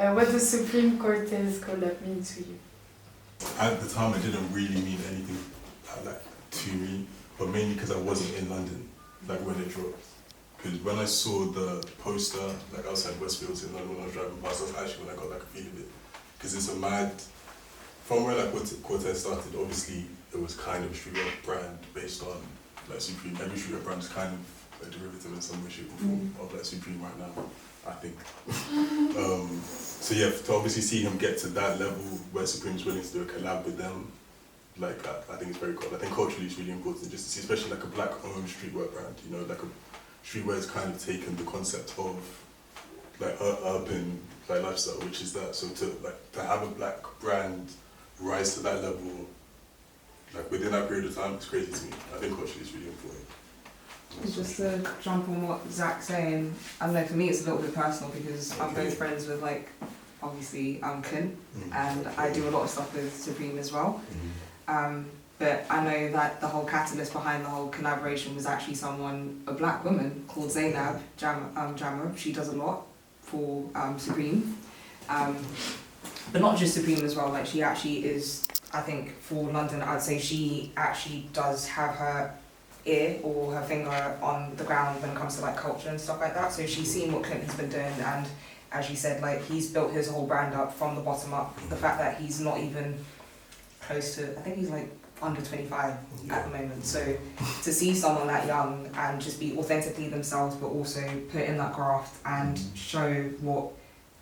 What does Supreme Corteiz collab mean to you? At the time, it didn't really mean anything to me, but mainly because I wasn't in London, when it dropped. Because when I saw the poster, outside Westfields in London when I was driving past, that's actually when I got a feel of it. Because it's a mad, from where Corteiz started, obviously it was kind of a streetwear brand based on Supreme. Every streetwear brand is kind of a derivative in some way, shape or form of Supreme right now, I think. So yeah, to obviously see him get to that level where Supreme's willing to do a collab with them, I think it's very cool. I think culturally it's really important just to see, especially a black-owned streetwear brand. Streetwear has kind of taken the concept of urban lifestyle, which is that. So to have a black brand rise to that level, within that period of time, it's crazy to me. I think culturally it's really important. Just to jump on what Zack's saying, I don't know, for me it's a little bit personal because I'm both friends with obviously Clint, and I do a lot of stuff with Supreme as well. But I know that the whole catalyst behind the whole collaboration was actually a black woman called Zainab Jammer. She does a lot for Supreme. But not just Supreme as well, she actually is, I think for London, I'd say she actually does have her ear or her finger on the ground when it comes to culture and stuff like that. So she's seen what Clint has been doing, and as you said, he's built his whole brand up from the bottom up. The fact that he's not even close to, I think he's under 25 at the moment. So to see someone that young and just be authentically themselves, but also put in that graft and show what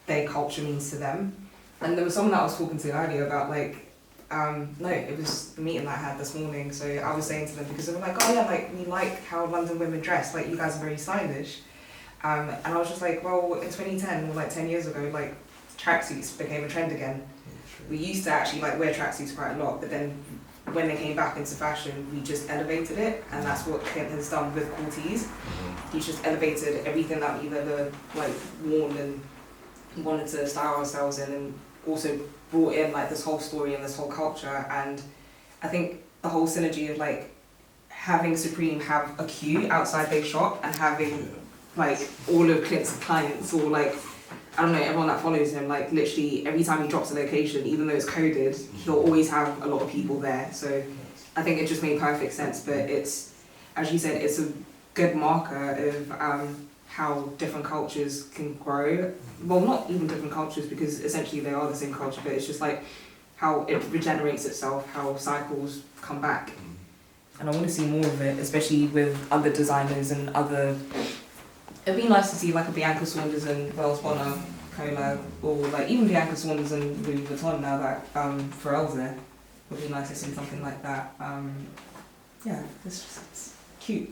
their culture means to them. And there was someone that I was talking to earlier about no, it was the meeting that I had this morning. So I was saying to them, because they were oh yeah, we like how London women dress, you guys are very stylish. And I was just well, in 2010, or 10 years ago, tracksuits became a trend again. We used to actually wear tracksuits quite a lot, but then when they came back into fashion, we just elevated it, and that's what Clint has done with Corteiz. He's just elevated everything that we've ever worn and wanted to style ourselves in, and also brought in this whole story and this whole culture. And I think the whole synergy of having Supreme have a queue outside their shop and having all of Clint's clients, or I don't know, everyone that follows him, literally every time he drops a location, even though it's coded, he'll always have a lot of people there. So I think it just made perfect sense. But it's, as you said, it's a good marker of how different cultures can grow. Well, not even different cultures, because essentially they are the same culture, but it's just how it regenerates itself, how cycles come back. And I want to see more of it, especially with other designers and other... It'd be nice to see a Bianca Saunders and Wells Bonner collab, or even Bianca Saunders and Louis Vuitton now that Pharrell's there. It would be nice to see something like that. Yeah, it's cute.